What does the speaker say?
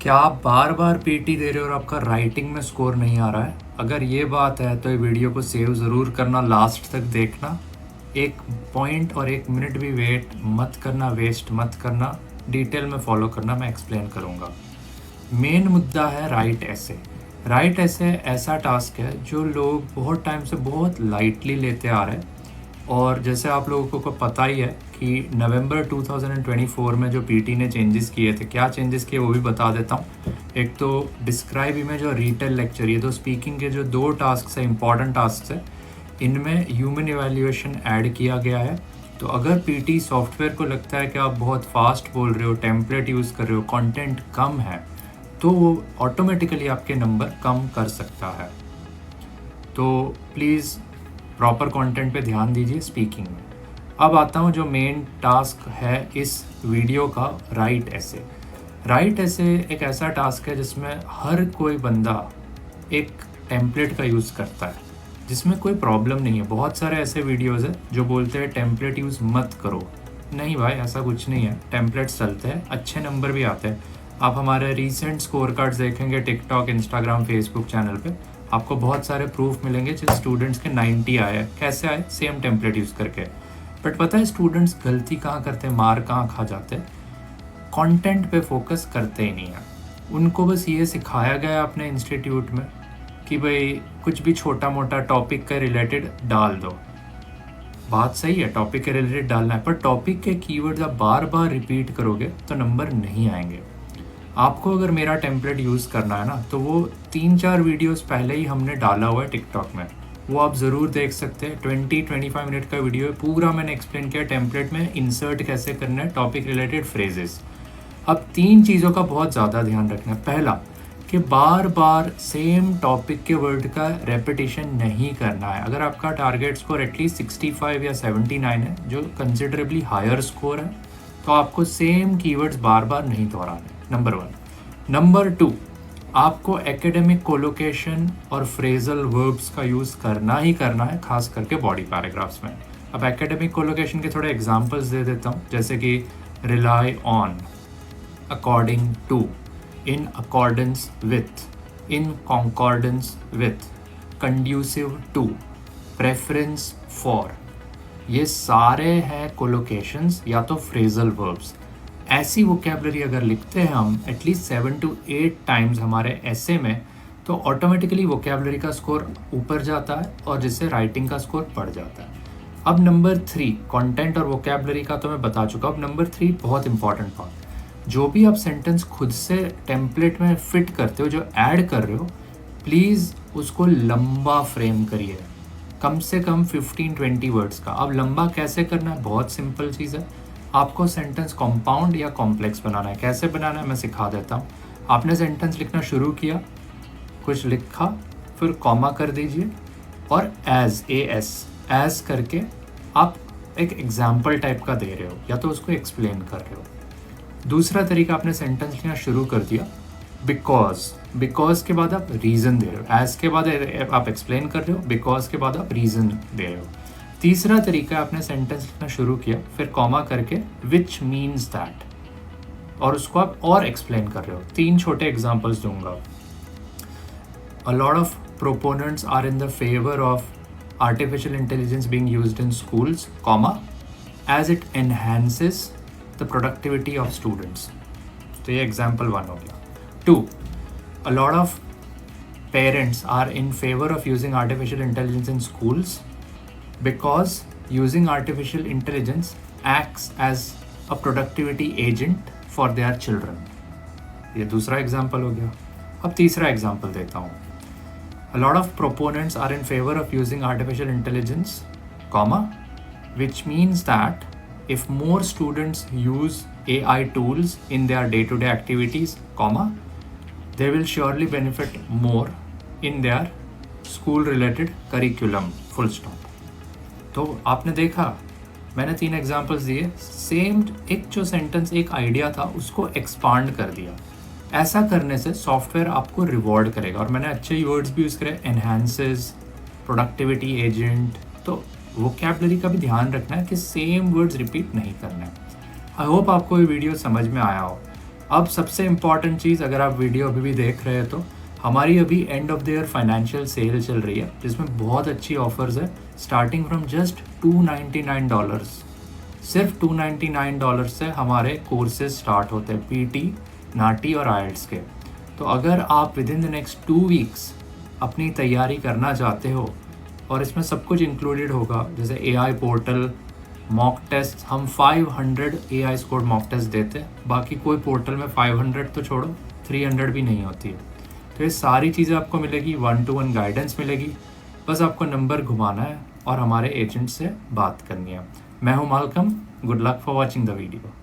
क्या आप बार बार पीटी दे रहे हो और आपका राइटिंग में स्कोर नहीं आ रहा है? अगर ये बात है तो ये वीडियो को सेव ज़रूर करना, लास्ट तक देखना। एक पॉइंट और एक मिनट भी वेट मत करना, वेस्ट मत करना, डिटेल में फॉलो करना, मैं एक्सप्लेन करूँगा। मेन मुद्दा है राइट ऐसे। राइट ऐसे ऐसा टास्क है जो लोग बहुत टाइम से बहुत लाइटली लेते आ रहे हैं। और जैसे आप लोगों को पता ही है कि नवंबर 2024 में जो पीटी ने चेंजेस किए थे, क्या चेंजेस किए वो भी बता देता हूँ। एक तो डिस्क्राइब इमेज और रीटेल लेक्चर, ये तो स्पीकिंग के जो दो टास्क है, इंपॉर्टेंट टास्क है, इनमें ह्यूमन इवैल्यूएशन ऐड किया गया है। तो अगर पीटी सॉफ्टवेयर को लगता है कि आप बहुत फास्ट बोल रहे हो, टेम्पलेट यूज़ कर रहे हो, कंटेंट कम है, तो वो ऑटोमेटिकली आपके नंबर कम कर सकता है। तो प्लीज़ प्रॉपर कंटेंट पे ध्यान दीजिए स्पीकिंग में। अब आता हूँ जो मेन टास्क है इस वीडियो का, राइट ऐसे। राइट ऐसे एक ऐसा टास्क है जिसमें हर कोई बंदा एक टेम्पलेट का यूज़ करता है, जिसमें कोई प्रॉब्लम नहीं है। बहुत सारे ऐसे वीडियोज़ हैं जो बोलते हैं टेम्पलेट यूज़ मत करो। नहीं भाई, ऐसा कुछ नहीं है, टेम्पलेट्स चलते हैं, अच्छे नंबर भी आते हैं। आप हमारे रीसेंट स्कोर कार्ड्स देखेंगे टिकटॉक, इंस्टाग्राम, फेसबुक चैनल पे, आपको बहुत सारे प्रूफ मिलेंगे जिस स्टूडेंट्स के 90 आए। कैसे आए? सेम टेम्पलेट यूज़ करके। बट पता है स्टूडेंट्स गलती कहाँ करते हैं, मार कहाँ खा जाते हैं? कंटेंट पे फोकस करते ही नहीं है। उनको बस ये सिखाया गया अपने इंस्टीट्यूट में कि भाई कुछ भी छोटा मोटा टॉपिक के रिलेटेड डाल दो। बात सही है, टॉपिक के रिलेटेड डालना है, पर टॉपिक के कीवर्ड्स आप बार बार रिपीट करोगे तो नंबर नहीं आएंगे। आपको अगर मेरा टेम्पलेट यूज़ करना है ना, तो वो 3-4 वीडियोस पहले ही हमने डाला हुआ है टिकटॉक में, वो आप ज़रूर देख सकते हैं। 20-25 मिनट का वीडियो है, पूरा मैंने एक्सप्लेन किया टेम्पलेट में इंसर्ट कैसे करना है टॉपिक रिलेटेड फ्रेजेस। अब 3 चीज़ों का बहुत ज़्यादा ध्यान रखना है। पहला, कि बार बार सेम टॉपिक के वर्ड का रेपिटेशन नहीं करना है। अगर आपका टारगेट स्कोर एटलीस्ट 65 या 79 है, जो कंसिडरेबली हायर स्कोर है, तो आपको सेम कीवर्ड्स बार बार नहीं दोहराने, नंबर 1। नंबर 2, आपको एकेडमिक कोलोकेशन और फ्रेजल वर्ब्स का यूज़ करना ही करना है, खास करके बॉडी पैराग्राफ्स में। अब एकेडमिक कोलोकेशन के थोड़े एग्जांपल्स दे देता हूँ, जैसे कि rely on, according to, in accordance with, in concordance with, conducive to, preference for। ये सारे हैं कोलोकेशंस या तो फ्रेजल वर्ब्स। ऐसी वोकेबलरी अगर लिखते हैं हम एटलीस्ट 7 to 8 टाइम्स हमारे ऐसे में, तो ऑटोमेटिकली वोकेबलरी का स्कोर ऊपर जाता है और जिससे राइटिंग का स्कोर बढ़ जाता है। अब नंबर 3, कंटेंट और वोकेबलरी का तो मैं बता चुका। अब नंबर 3 बहुत इंपॉर्टेंट बात, जो भी आप सेंटेंस खुद से टेम्पलेट में फिट करते हो, जो ऐड कर रहे हो, प्लीज़ उसको लंबा फ्रेम करिए, कम से कम 15-20 वर्ड्स का। अब लंबा कैसे करना है? बहुत सिंपल चीज़ है। आपको सेंटेंस कॉम्पाउंड या कॉम्प्लेक्स बनाना है। कैसे बनाना है मैं सिखा देता हूँ। आपने सेंटेंस लिखना शुरू किया, कुछ लिखा, फिर कॉमा कर दीजिए और एज करके आप एक एग्जाम्पल टाइप का दे रहे हो या तो उसको एक्सप्लेन कर रहे हो। दूसरा तरीका, आपने सेंटेंस लिखना शुरू कर दिया, बिकॉज के बाद आप रीज़न दे रहे हो, एज के बाद आप एक्सप्लेन कर रहे हो, बिकॉज के बाद आप रीज़न दे रहे हो। तीसरा तरीका, आपने सेंटेंस लिखना शुरू किया, फिर कॉमा करके विच मीन्स दैट, और उसको आप और एक्सप्लेन कर रहे हो। 3 छोटे एग्जाम्पल्स दूंगा। A lot of proponents are in the favour of artificial intelligence being used in schools, comma, as it enhances the productivity of students। तो ये example 1 हो गया। 2, a lot of parents are in favor of using artificial intelligence in schools because using artificial intelligence acts as a productivity agent for their children। ये दूसरा example हो गया। अब तीसरा example देता हूँ। A lot of proponents are in favor of using artificial intelligence, comma, which means that if more students use AI tools in their day-to-day activities, comma, they will surely benefit more in their school-related curriculum, full stop। तो आपने देखा, मैंने 3 examples दिए, same एक जो sentence, एक idea था, उसको एक्सपांड कर दिया। ऐसा करने से सॉफ्टवेयर आपको रिवॉर्ड करेगा। और मैंने अच्छे वर्ड्स भी यूज़ करे, एनहांसेस, प्रोडक्टिविटी एजेंट। तो वोकैबलरी का भी ध्यान रखना है कि सेम वर्ड्स रिपीट नहीं करना है। आई होप आपको ये वीडियो समझ में आया हो। अब सबसे इम्पॉर्टेंट चीज़, अगर आप वीडियो अभी भी देख रहे हैं तो हमारी अभी end of the year financial sale चल रही है, जिसमें बहुत अच्छी ऑफर्स है स्टार्टिंग फ्रॉम जस्ट $299। सिर्फ $299 से हमारे कोर्सेज स्टार्ट होते हैं, पीटी, नाटी और आइल्स के। तो अगर आप with in the next 2 weeks अपनी तैयारी करना चाहते हो, और इसमें सब कुछ इंक्लूडेड होगा, जैसे एआई पोर्टल, मॉक टेस्ट, हम 500 एआई स्कोर मॉक टेस्ट देते हैं, बाकी कोई पोर्टल में 500 तो छोड़ो 300 भी नहीं होती है। तो ये सारी चीज़ें आपको मिलेगी, 1-to-1 गाइडेंस मिलेगी, बस आपको नंबर घुमाना है और हमारे एजेंट से बात करनी है। मैं हूं Malcolm, good luck for watching the video.